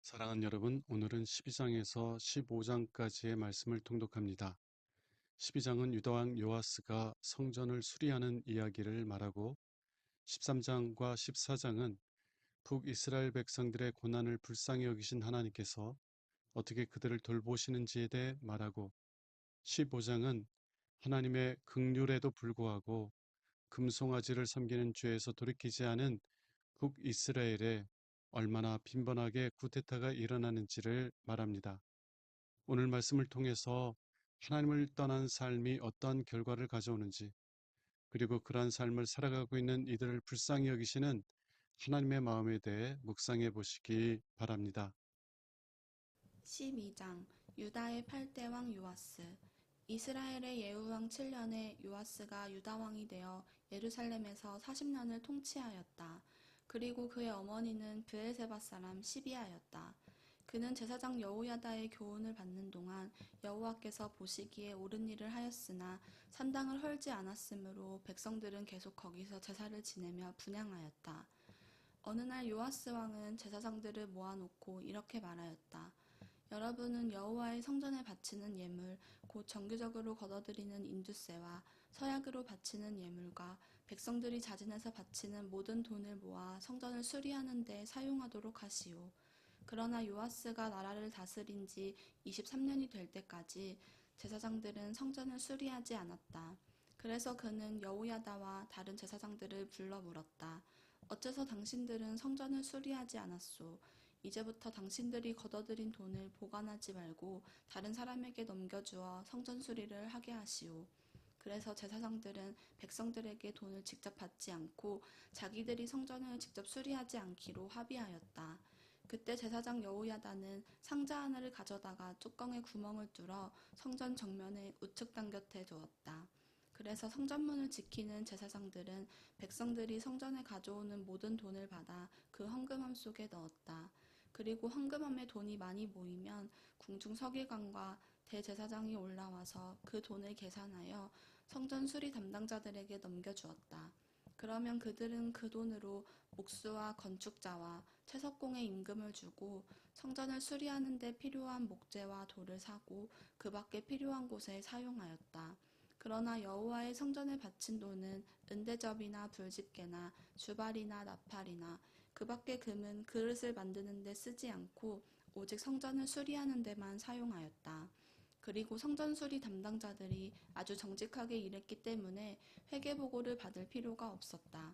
사랑하는 여러분, 오늘은 12장에서 15장까지의 말씀을 통독합니다. 12장은 유다왕 요아스가 성전을 수리하는 이야기를 말하고 13장과 14장은 북이스라엘 백성들의 고난을 불쌍히 여기신 하나님께서 어떻게 그들을 돌보시는지에 대해 말하고 15장은 하나님의 긍휼에도 불구하고 금송아지를 섬기는 죄에서 돌이키지 않은 북이스라엘에 얼마나 빈번하게 쿠데타가 일어나는지를 말합니다. 오늘 말씀을 통해서 하나님을 떠난 삶이 어떠한 결과를 가져오는지, 그리고 그러한 삶을 살아가고 있는 이들을 불쌍히 여기시는 하나님의 마음에 대해 묵상해 보시기 바랍니다. 12장 유다의 8대 왕 요아스. 이스라엘의 예후왕 7년에 요아스가 유다왕이 되어 예루살렘에서 40년을 통치하였다. 그리고 그의 어머니는 브엘세바 사람 시비아였다. 그는 제사장 여호야다의 교훈을 받는 동안 여호와께서 보시기에 옳은 일을 하였으나 산당을 헐지 않았으므로 백성들은 계속 거기서 제사를 지내며 분향하였다. 어느 날 요아스 왕은 제사장들을 모아놓고 이렇게 말하였다. 여러분은 여호와의 성전에 바치는 예물, 곧 정기적으로 걷어들이는 인두세와 서약으로 바치는 예물과 백성들이 자진해서 바치는 모든 돈을 모아 성전을 수리하는 데 사용하도록 하시오. 그러나 요아스가 나라를 다스린 지 23년이 될 때까지 제사장들은 성전을 수리하지 않았다. 그래서 그는 여호야다와 다른 제사장들을 불러 물었다. 어째서 당신들은 성전을 수리하지 않았소? 이제부터 당신들이 걷어들인 돈을 보관하지 말고 다른 사람에게 넘겨주어 성전 수리를 하게 하시오. 그래서 제사장들은 백성들에게 돈을 직접 받지 않고 자기들이 성전을 직접 수리하지 않기로 합의하였다. 그때 제사장 여호야다는 상자 하나를 가져다가 뚜껑에 구멍을 뚫어 성전 정면의 우측단 곁에 두었다. 그래서 성전문을 지키는 제사장들은 백성들이 성전에 가져오는 모든 돈을 받아 그 헌금함 속에 넣었다. 그리고 헌금함에 돈이 많이 모이면 궁중 서기관과 대제사장이 올라와서 그 돈을 계산하여 성전 수리 담당자들에게 넘겨주었다. 그러면 그들은 그 돈으로 목수와 건축자와 채석공의 임금을 주고 성전을 수리하는 데 필요한 목재와 돌을 사고 그 밖에 필요한 곳에 사용하였다. 그러나 여호와의 성전에 바친 돈은 은대접이나 불집게나 주발이나 나팔이나 그 밖의 금은 그릇을 만드는 데 쓰지 않고 오직 성전을 수리하는 데만 사용하였다. 그리고 성전 수리 담당자들이 아주 정직하게 일했기 때문에 회계보고를 받을 필요가 없었다.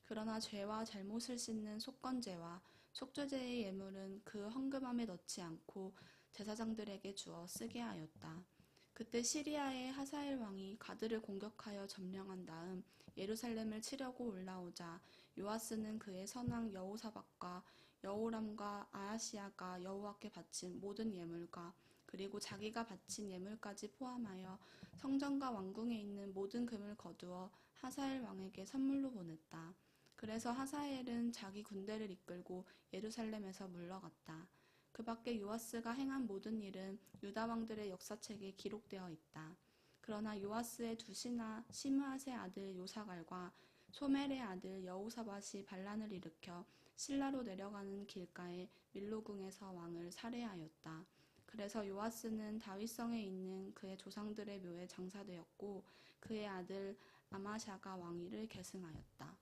그러나 죄와 잘못을 씻는 속건제와 속죄제의 예물은 그 헌금함에 넣지 않고 제사장들에게 주어 쓰게 하였다. 그때 시리아의 하사엘 왕이 가드를 공격하여 점령한 다음 예루살렘을 치려고 올라오자 요아스는 그의 선왕 여호사밧과 여호람과 아하시야가 여호와께 바친 모든 예물과 그리고 자기가 바친 예물까지 포함하여 성전과 왕궁에 있는 모든 금을 거두어 하사엘 왕에게 선물로 보냈다. 그래서 하사엘은 자기 군대를 이끌고 예루살렘에서 물러갔다. 그 밖에 요아스가 행한 모든 일은 유다 왕들의 역사책에 기록되어 있다. 그러나 요아스의 두 신하 시므앗의 아들 요사갈과 소멜의 아들 여호사밧이 반란을 일으켜 실라로 내려가는 길가에 밀로궁에서 왕을 살해하였다. 그래서 요아스는 다윗성에 있는 그의 조상들의 묘에 장사되었고 그의 아들 아마샤가 왕위를 계승하였다.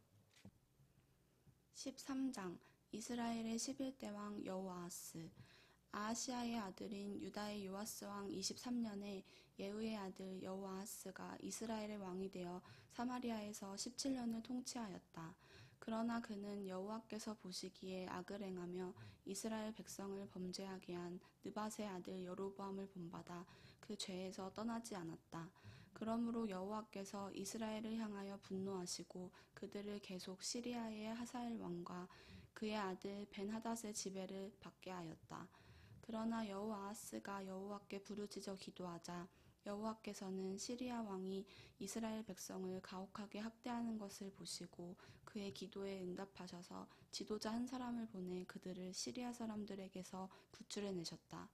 13장 이스라엘의 11대 왕 여호아스. 아하시아의 아들인 유다의 요아스 왕 23년에 예후의 아들 여호아스가 이스라엘의 왕이 되어 사마리아에서 17년을 통치하였다. 그러나 그는 여호와께서 보시기에 악을 행하며 이스라엘 백성을 범죄하게 한 느밧의 아들 여로보암을 본받아 그 죄에서 떠나지 않았다. 그러므로 여호와께서 이스라엘을 향하여 분노하시고 그들을 계속 시리아의 하사엘 왕과 그의 아들 벤하닷의 지배를 받게 하였다. 그러나 여호아하스가 여호와께 부르짖어 기도하자 여호와께서는 시리아 왕이 이스라엘 백성을 가혹하게 학대하는 것을 보시고 그의 기도에 응답하셔서 지도자 한 사람을 보내 그들을 시리아 사람들에게서 구출해내셨다.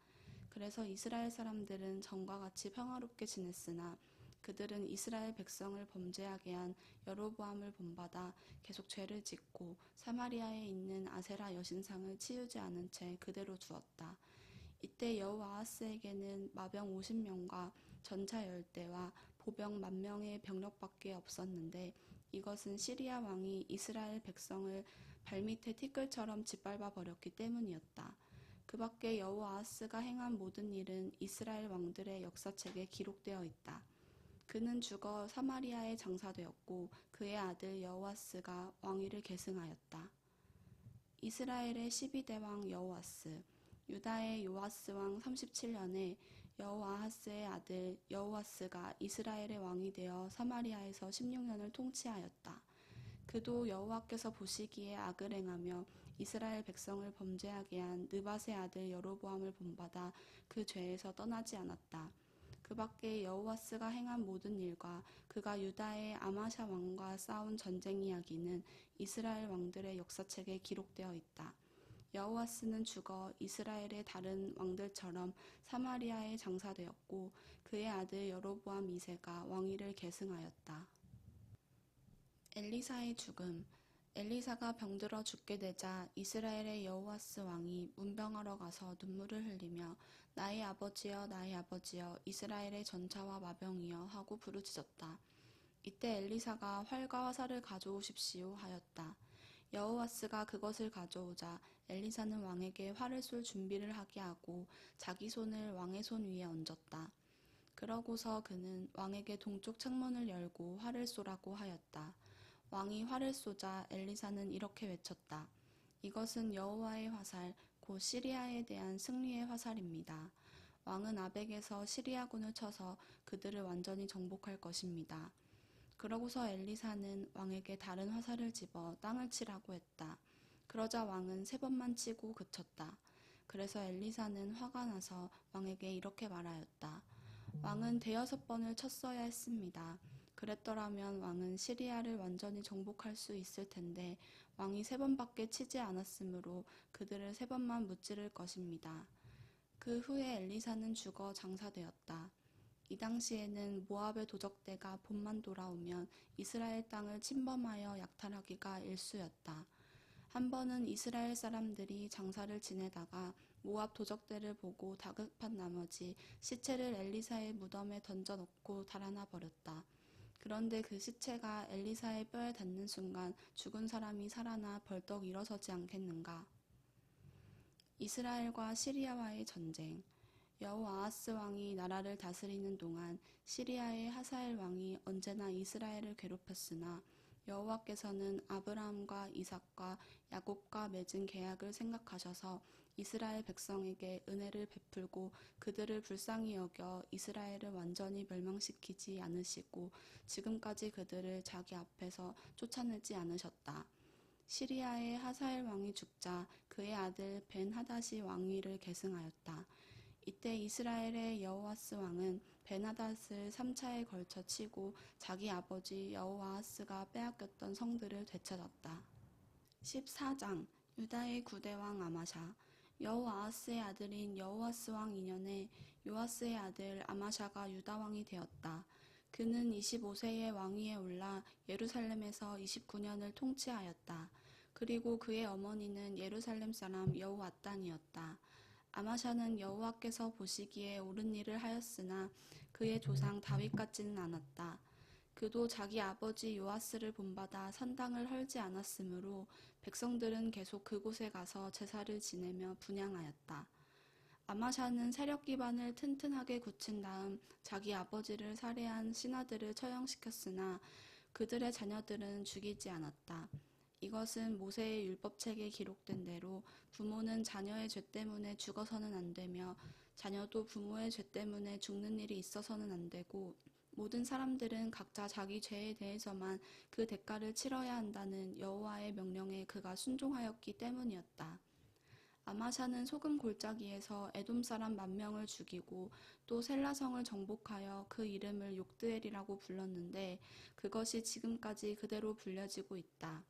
그래서 이스라엘 사람들은 전과 같이 평화롭게 지냈으나 그들은 이스라엘 백성을 범죄하게 한 여로보암을 본받아 계속 죄를 짓고 사마리아에 있는 아세라 여신상을 치우지 않은 채 그대로 두었다. 이때 여호아하스에게는 마병 50명과 전차 10대와 보병 10,000명의 병력밖에 없었는데 이것은 시리아 왕이 이스라엘 백성을 발밑에 티끌처럼 짓밟아 버렸기 때문이었다. 그 밖에 여호아하스가 행한 모든 일은 이스라엘 왕들의 역사책에 기록되어 있다. 그는 죽어 사마리아에 장사되었고 그의 아들 여호아스가 왕위를 계승하였다. 이스라엘의 12대 왕 여호아스. 유다의 요아스 왕 37년에 여호아하스의 아들 여호아스가 이스라엘의 왕이 되어 사마리아에서 16년을 통치하였다. 그도 여호와께서 보시기에 악을 행하며 이스라엘 백성을 범죄하게 한 느밧의 아들 여로보암을 본받아 그 죄에서 떠나지 않았다. 그 밖에 여호와스가 행한 모든 일과 그가 유다의 아마샤 왕과 싸운 전쟁 이야기는 이스라엘 왕들의 역사책에 기록되어 있다. 여호와스는 죽어 이스라엘의 다른 왕들처럼 사마리아에 장사되었고 그의 아들 여로보암 2세가 왕위를 계승하였다. 엘리사의 죽음. 엘리사가 병들어 죽게 되자 이스라엘의 여호아스 왕이 문병하러 가서 눈물을 흘리며 나의 아버지여 나의 아버지여 이스라엘의 전차와 마병이여 하고 부르짖었다. 이때 엘리사가 활과 화살을 가져오십시오 하였다. 여호아스가 그것을 가져오자 엘리사는 왕에게 활을 쏠 준비를 하게 하고 자기 손을 왕의 손 위에 얹었다. 그러고서 그는 왕에게 동쪽 창문을 열고 활을 쏘라고 하였다. 왕이 활을 쏘자 엘리사는 이렇게 외쳤다. 이것은 여호와의 화살, 곧 시리아에 대한 승리의 화살입니다. 왕은 아벡에서 시리아군을 쳐서 그들을 완전히 정복할 것입니다. 그러고서 엘리사는 왕에게 다른 화살을 집어 땅을 치라고 했다. 그러자 왕은 3번만 치고 그쳤다. 그래서 엘리사는 화가 나서 왕에게 이렇게 말하였다. 왕은 5번을 쳤어야 했습니다. 그랬더라면 왕은 시리아를 완전히 정복할 수 있을 텐데 왕이 3번밖에 치지 않았으므로 그들을 3번만 무찌를 것입니다. 그 후에 엘리사는 죽어 장사되었다. 이 당시에는 모압의 도적대가 봄만 돌아오면 이스라엘 땅을 침범하여 약탈하기가 일쑤였다. 한 번은 이스라엘 사람들이 장사를 지내다가 모압 도적대를 보고 다급한 나머지 시체를 엘리사의 무덤에 던져놓고 달아나 버렸다. 그런데 그 시체가 엘리사의 뼈에 닿는 순간 죽은 사람이 살아나 벌떡 일어서지 않겠는가. 이스라엘과 시리아와의 전쟁. 여호아하스 왕이 나라를 다스리는 동안 시리아의 하사엘 왕이 언제나 이스라엘을 괴롭혔으나 여호와께서는 아브라함과 이삭과 야곱과 맺은 계약을 생각하셔서 이스라엘 백성에게 은혜를 베풀고 그들을 불쌍히 여겨 이스라엘을 완전히 멸망시키지 않으시고 지금까지 그들을 자기 앞에서 쫓아내지 않으셨다. 시리아의 하사엘 왕이 죽자 그의 아들 벤 하닷이 왕위를 계승하였다. 이때 이스라엘의 여호아스 왕은 벤하닷을 3차에 걸쳐 치고 자기 아버지 여호아하스가 빼앗겼던 성들을 되찾았다. 14장 유다의 9대 왕 아마샤. 여호아하스의 아들인 여호아스 왕 2년에 요아스의 아들 아마샤가 유다 왕이 되었다. 그는 25세의 왕위에 올라 예루살렘에서 29년을 통치하였다. 그리고 그의 어머니는 예루살렘 사람 여호앗단이었다. 아마샤는 여호와께서 보시기에 옳은 일을 하였으나 그의 조상 다윗 같지는 않았다. 그도 자기 아버지 요아스를 본받아 산당을 헐지 않았으므로 백성들은 계속 그곳에 가서 제사를 지내며 분향하였다. 아마샤는 세력 기반을 튼튼하게 굳힌 다음 자기 아버지를 살해한 신하들을 처형시켰으나 그들의 자녀들은 죽이지 않았다. 이것은 모세의 율법책에 기록된 대로 부모는 자녀의 죄 때문에 죽어서는 안 되며 자녀도 부모의 죄 때문에 죽는 일이 있어서는 안 되고 모든 사람들은 각자 자기 죄에 대해서만 그 대가를 치러야 한다는 여호와의 명령에 그가 순종하였기 때문이었다. 아마샤는 소금 골짜기에서 에돔 사람 10,000명을 죽이고 또 셀라성을 정복하여 그 이름을 욕드엘이라고 불렀는데 그것이 지금까지 그대로 불려지고 있다.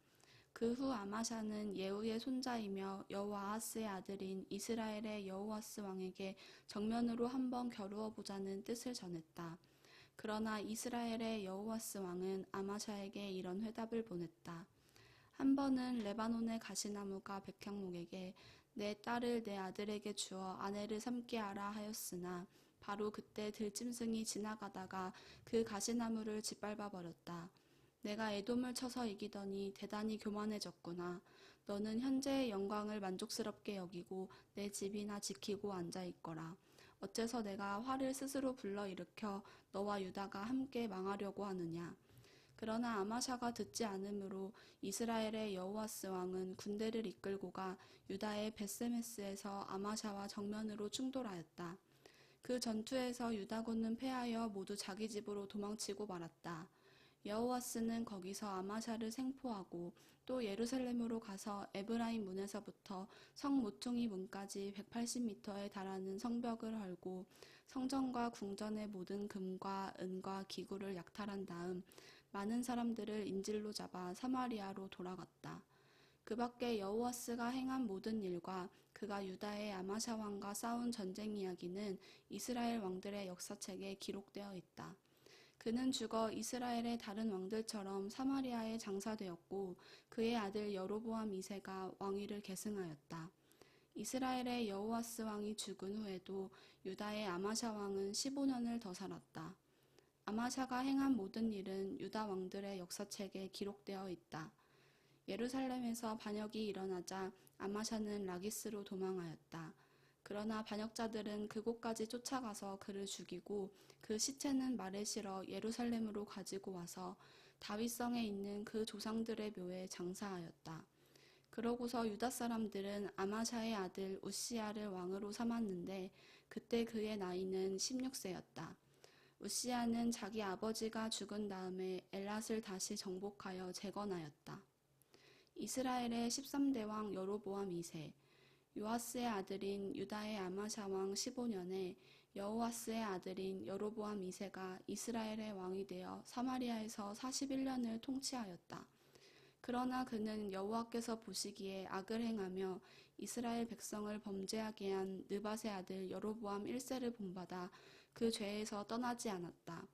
그 후 아마샤는 예후의 손자이며 여호아하스의 아들인 이스라엘의 여호아스 왕에게 정면으로 한번 겨루어 보자는 뜻을 전했다. 그러나 이스라엘의 여호와스 왕은 아마샤에게 이런 회답을 보냈다. 한 번은 레바논의 가시나무가 백향목에게 내 딸을 내 아들에게 주어 아내를 삼게 하라 하였으나 바로 그때 들짐승이 지나가다가 그 가시나무를 짓밟아 버렸다. 내가 에돔을 쳐서 이기더니 대단히 교만해졌구나. 너는 현재의 영광을 만족스럽게 여기고 내 집이나 지키고 앉아있거라. 어째서 내가 화를 스스로 불러일으켜 너와 유다가 함께 망하려고 하느냐. 그러나 아마샤가 듣지 않으므로 이스라엘의 여호와스 왕은 군대를 이끌고 가 유다의 벳세메스에서 아마샤와 정면으로 충돌하였다. 그 전투에서 유다군은 패하여 모두 자기 집으로 도망치고 말았다. 여호와스는 거기서 아마샤를 생포하고 또 예루살렘으로 가서 에브라임 문에서부터 성 모퉁이 문까지 180m에 달하는 성벽을 헐고 성전과 궁전의 모든 금과 은과 기구를 약탈한 다음 많은 사람들을 인질로 잡아 사마리아로 돌아갔다. 그 밖에 여호와스가 행한 모든 일과 그가 유다의 아마샤 왕과 싸운 전쟁 이야기는 이스라엘 왕들의 역사책에 기록되어 있다. 그는 죽어 이스라엘의 다른 왕들처럼 사마리아에 장사되었고 그의 아들 여로보암 2세가 왕위를 계승하였다. 이스라엘의 여호와스 왕이 죽은 후에도 유다의 아마샤 왕은 15년을 더 살았다. 아마샤가 행한 모든 일은 유다 왕들의 역사책에 기록되어 있다. 예루살렘에서 반역이 일어나자 아마샤는 라기스로 도망하였다. 그러나 반역자들은 그곳까지 쫓아가서 그를 죽이고 그 시체는 말에 실어 예루살렘으로 가지고 와서 다윗성에 있는 그 조상들의 묘에 장사하였다. 그러고서 유다 사람들은 아마샤의 아들 우시야를 왕으로 삼았는데 그때 그의 나이는 16세였다. 우시야는 자기 아버지가 죽은 다음에 엘랏을 다시 정복하여 재건하였다. 이스라엘의 13대 왕 여로보암 2세, 요아스의 아들인 유다의 아마샤 왕 15년에 여호와스의 아들인 여로보암 2세가 이스라엘의 왕이 되어 사마리아에서 41년을 통치하였다. 그러나 그는 여호와께서 보시기에 악을 행하며 이스라엘 백성을 범죄하게 한 느밧의 아들 여로보암 1세를 본받아 그 죄에서 떠나지 않았다.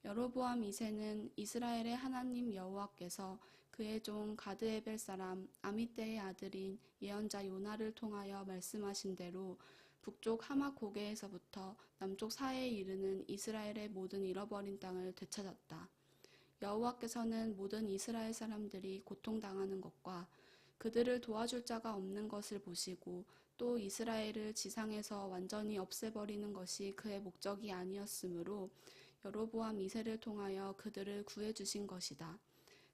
여로보암 2세는 이스라엘의 하나님 여호와께서 그의 종 가드에벨 사람 아미떼의 아들인 예언자 요나를 통하여 말씀하신 대로 북쪽 하맛 고개에서부터 남쪽 사해에 이르는 이스라엘의 모든 잃어버린 땅을 되찾았다. 여호와께서는 모든 이스라엘 사람들이 고통당하는 것과 그들을 도와줄 자가 없는 것을 보시고 또 이스라엘을 지상에서 완전히 없애버리는 것이 그의 목적이 아니었으므로 여로보암 2세를 통하여 그들을 구해주신 것이다.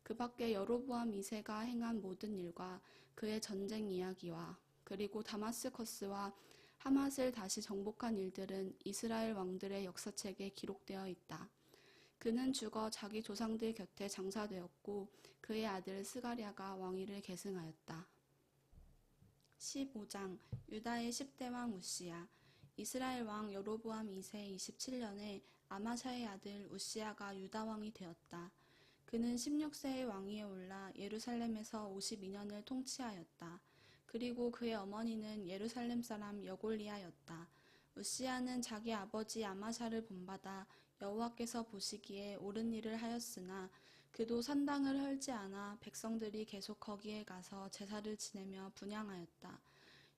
그 밖에 여로보암 2세가 행한 모든 일과 그의 전쟁 이야기와 그리고 다마스커스와 하맛을 다시 정복한 일들은 이스라엘 왕들의 역사책에 기록되어 있다. 그는 죽어 자기 조상들 곁에 장사되었고 그의 아들 스가랴가 왕위를 계승하였다. 15장 유다의 10대 왕 우시야. 이스라엘 왕 여로보암 2세 27년에 아마샤의 아들 우시야가 유다 왕이 되었다. 그는 16세의 왕위에 올라 예루살렘에서 52년을 통치하였다. 그리고 그의 어머니는 예루살렘 사람 여골리아였다. 우시야는 자기 아버지 아마샤를 본받아 여호와께서 보시기에 옳은 일을 하였으나 그도 산당을 헐지 않아 백성들이 계속 거기에 가서 제사를 지내며 분향하였다.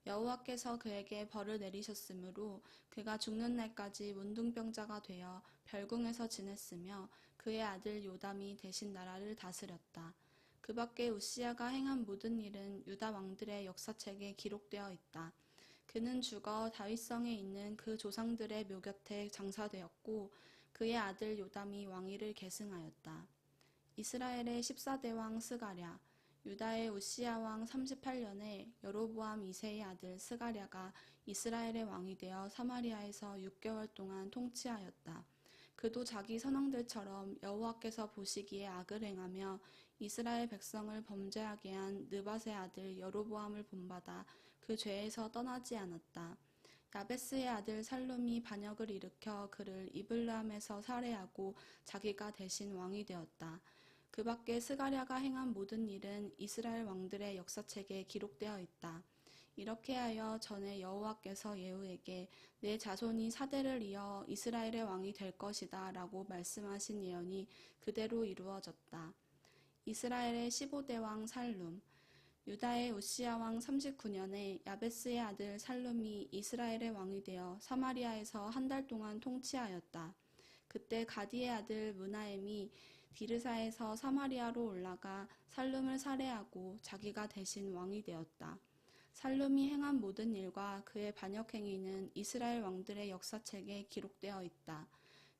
여호와께서 그에게 벌을 내리셨으므로 그가 죽는 날까지 문둥병자가 되어 별궁에서 지냈으며 그의 아들 요담이 대신 나라를 다스렸다. 그 밖에 우시야가 행한 모든 일은 유다 왕들의 역사책에 기록되어 있다. 그는 죽어 다윗성에 있는 그 조상들의 묘 곁에 장사되었고 그의 아들 요담이 왕위를 계승하였다. 이스라엘의 14대 왕 스가랴. 유다의 우시야 왕 38년에 여로보암 2세의 아들 스가랴가 이스라엘의 왕이 되어 사마리아에서 6개월 동안 통치하였다. 그도 자기 선왕들처럼 여호와께서 보시기에 악을 행하며 이스라엘 백성을 범죄하게 한 느밧의 아들 여로보암을 본받아 그 죄에서 떠나지 않았다. 야베스의 아들 살룸이 반역을 일으켜 그를 이블람에서 살해하고 자기가 대신 왕이 되었다. 그 밖에 스가랴가 행한 모든 일은 이스라엘 왕들의 역사책에 기록되어 있다. 이렇게 하여 전에 여호와께서 예후에게 내 자손이 사대를 이어 이스라엘의 왕이 될 것이다 라고 말씀하신 예언이 그대로 이루어졌다. 이스라엘의 15대 왕 살룸. 유다의 우시야 왕 39년에 야베스의 아들 살룸이 이스라엘의 왕이 되어 사마리아에서 한 달 동안 통치하였다. 그때 가디의 아들 므나엠이 디르사에서 사마리아로 올라가 살룸을 살해하고 자기가 대신 왕이 되었다. 살룸이 행한 모든 일과 그의 반역 행위는 이스라엘 왕들의 역사책에 기록되어 있다.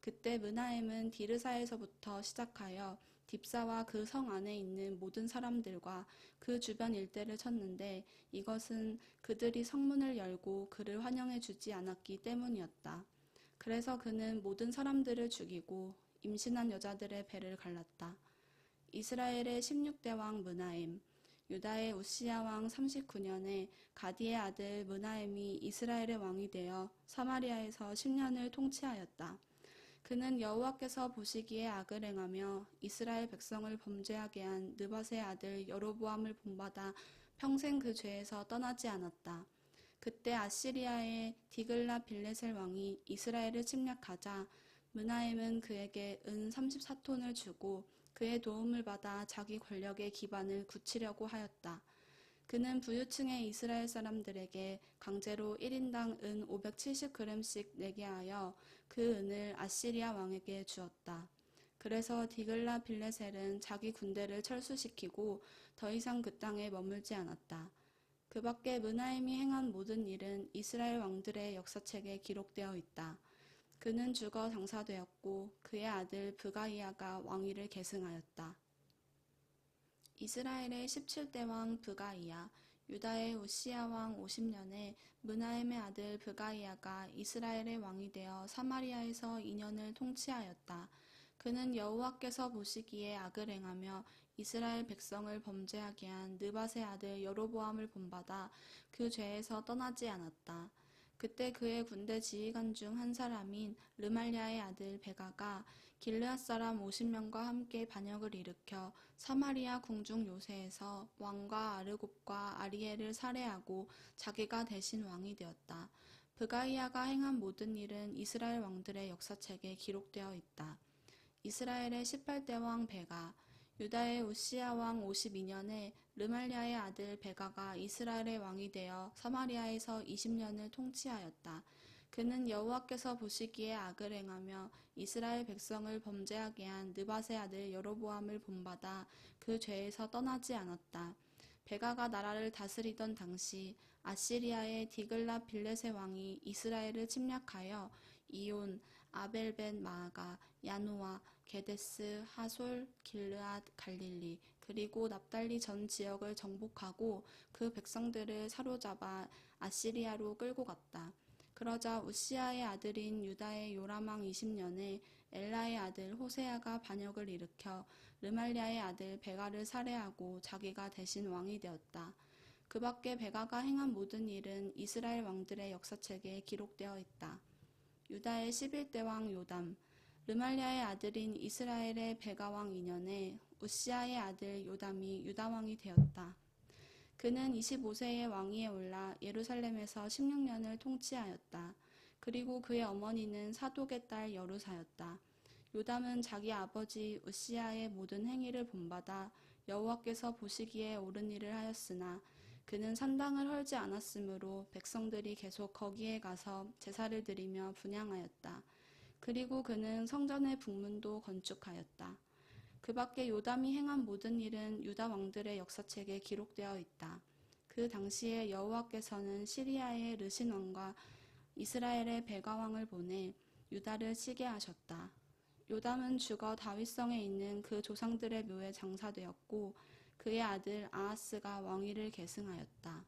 그때 므나엠은 디르사에서부터 시작하여 딥사와 그 성 안에 있는 모든 사람들과 그 주변 일대를 쳤는데 이것은 그들이 성문을 열고 그를 환영해 주지 않았기 때문이었다. 그래서 그는 모든 사람들을 죽이고 임신한 여자들의 배를 갈랐다. 이스라엘의 16대 왕 므나엠. 유다의 우시야 왕 39년에 가디의 아들 므나엠이 이스라엘의 왕이 되어 사마리아에서 10년을 통치하였다. 그는 여호와께서 보시기에 악을 행하며 이스라엘 백성을 범죄하게 한 느밧의 아들 여로보암을 본받아 평생 그 죄에서 떠나지 않았다. 그때 아시리아의 디글라 빌레셀 왕이 이스라엘을 침략하자 므나엠은 그에게 은 34톤을 주고 그의 도움을 받아 자기 권력의 기반을 굳히려고 하였다. 그는 부유층의 이스라엘 사람들에게 강제로 1인당 은 570g씩 내게 하여 그 은을 아시리아 왕에게 주었다. 그래서 디글라 빌레셀은 자기 군대를 철수시키고 더 이상 그 땅에 머물지 않았다. 그 밖에 므나엠이 행한 모든 일은 이스라엘 왕들의 역사책에 기록되어 있다. 그는 죽어 장사되었고 그의 아들 브가이아가 왕위를 계승하였다. 이스라엘의 17대 왕 브가이아. 유다의 우시야 왕 50년에 므나엠의 아들 브가이아가 이스라엘의 왕이 되어 사마리아에서 2년을 통치하였다. 그는 여호와께서 보시기에 악을 행하며 이스라엘 백성을 범죄하게 한 느밧의 아들 여로보암을 본받아 그 죄에서 떠나지 않았다. 그때 그의 군대 지휘관 중 한 사람인 르말랴의 아들 베가가 길르앗 사람 50명과 함께 반역을 일으켜 사마리아 궁중 요새에서 왕과 아르곱과 아리엘을 살해하고 자기가 대신 왕이 되었다. 브가이아가 행한 모든 일은 이스라엘 왕들의 역사책에 기록되어 있다. 이스라엘의 18대 왕 베가. 유다의 우시야 왕 52년에 르말랴의 아들 베가가 이스라엘의 왕이 되어 사마리아에서 20년을 통치하였다. 그는 여호와께서 보시기에 악을 행하며 이스라엘 백성을 범죄하게 한 느밧의 아들 여로보암을 본받아 그 죄에서 떠나지 않았다. 베가가 나라를 다스리던 당시 아시리아의 디글라 빌레세 왕이 이스라엘을 침략하여 이온, 아벨벤 마아가, 야노아, 게데스, 하솔, 길르앗, 갈릴리, 그리고 납달리 전 지역을 정복하고 그 백성들을 사로잡아 아시리아로 끌고 갔다. 그러자 우시아의 아들인 유다의 요람왕 20년에 엘라의 아들 호세아가 반역을 일으켜 르말랴의 아들 베가를 살해하고 자기가 대신 왕이 되었다. 그 밖에 베가가 행한 모든 일은 이스라엘 왕들의 역사책에 기록되어 있다. 유다의 11대 왕 요담. 르말랴의 아들인 이스라엘의 베가 왕 2년에 우시아의 아들 요담이 유다 왕이 되었다. 그는 25세의 왕위에 올라 예루살렘에서 16년을 통치하였다. 그리고 그의 어머니는 사독의 딸 여루사였다. 요담은 자기 아버지 우시아의 모든 행위를 본받아 여호와께서 보시기에 옳은 일을 하였으나 그는 산당을 헐지 않았으므로 백성들이 계속 거기에 가서 제사를 드리며 분향하였다. 그리고 그는 성전의 북문도 건축하였다. 그 밖에 요담이 행한 모든 일은 유다 왕들의 역사책에 기록되어 있다. 그 당시에 여호와께서는 시리아의 르신 왕과 이스라엘의 베가 왕을 보내 유다를 치게 하셨다. 요담은 죽어 다윗성에 있는 그 조상들의 묘에 장사되었고 그의 아들 아하스가 왕위를 계승하였다.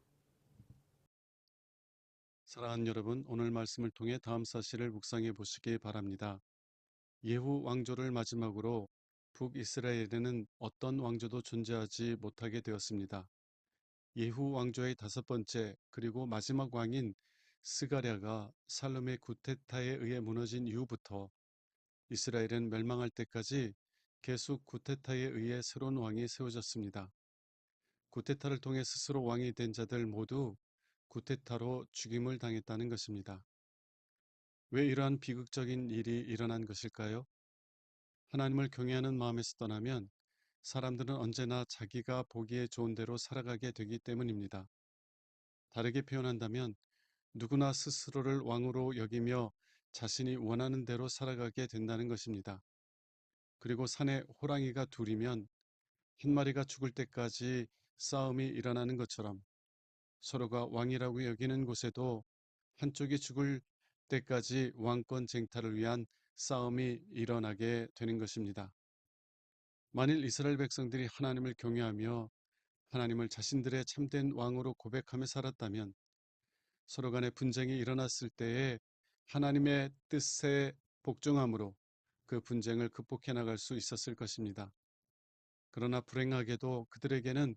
사랑하는 여러분, 오늘 말씀을 통해 다음 사실을 묵상해 보시기 바랍니다. 예후 왕조를 마지막으로 북이스라엘에는 어떤 왕조도 존재하지 못하게 되었습니다. 예후 왕조의 다섯 번째 그리고 마지막 왕인 스가랴가 살룸의 구테타에 의해 무너진 이후부터 이스라엘은 멸망할 때까지 계속 구테타에 의해 새로운 왕이 세워졌습니다. 구테타를 통해 스스로 왕이 된 자들 모두 구테타로 죽임을 당했다는 것입니다. 왜 이러한 비극적인 일이 일어난 것일까요? 하나님을 경외하는 마음에서 떠나면 사람들은 언제나 자기가 보기에 좋은 대로 살아가게 되기 때문입니다. 다르게 표현한다면 누구나 스스로를 왕으로 여기며 자신이 원하는 대로 살아가게 된다는 것입니다. 그리고 산에 호랑이가 둘이면 한 마리가 죽을 때까지 싸움이 일어나는 것처럼 서로가 왕이라고 여기는 곳에도 한쪽이 죽을 때까지 왕권 쟁탈을 위한 싸움이 일어나게 되는 것입니다. 만일 이스라엘 백성들이 하나님을 경외하며 하나님을 자신들의 참된 왕으로 고백하며 살았다면 서로 간의 분쟁이 일어났을 때에 하나님의 뜻에 복종함으로 그 분쟁을 극복해 나갈 수 있었을 것입니다. 그러나 불행하게도 그들에게는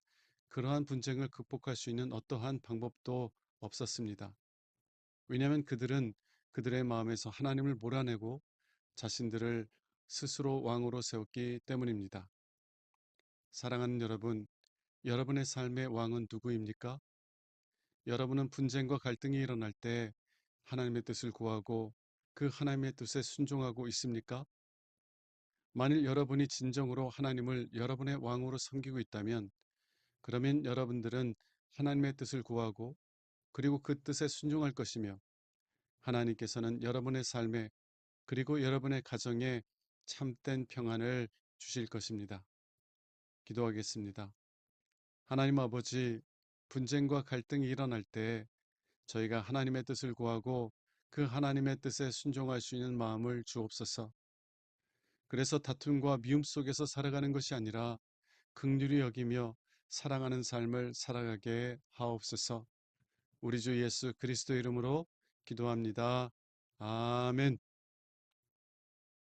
그러한 분쟁을 극복할 수 있는 어떠한 방법도 없었습니다. 왜냐하면 그들은 그들의 마음에서 하나님을 몰아내고 자신들을 스스로 왕으로 세웠기 때문입니다. 사랑하는 여러분, 여러분의 삶의 왕은 누구입니까? 여러분은 분쟁과 갈등이 일어날 때 하나님의 뜻을 구하고 그 하나님의 뜻에 순종하고 있습니까? 만일 여러분이 진정으로 하나님을 여러분의 왕으로 섬기고 있다면 그러면 여러분들은 하나님의 뜻을 구하고 그리고 그 뜻에 순종할 것이며 하나님께서는 여러분의 삶에 그리고 여러분의 가정에 참된 평안을 주실 것입니다. 기도하겠습니다. 하나님 아버지, 분쟁과 갈등이 일어날 때 저희가 하나님의 뜻을 구하고 그 하나님의 뜻에 순종할 수 있는 마음을 주옵소서. 그래서 다툼과 미움 속에서 살아가는 것이 아니라 긍휼히 여기며 사랑하는 삶을 살아가게 하옵소서. 우리 주 예수 그리스도 이름으로 기도합니다. 아멘.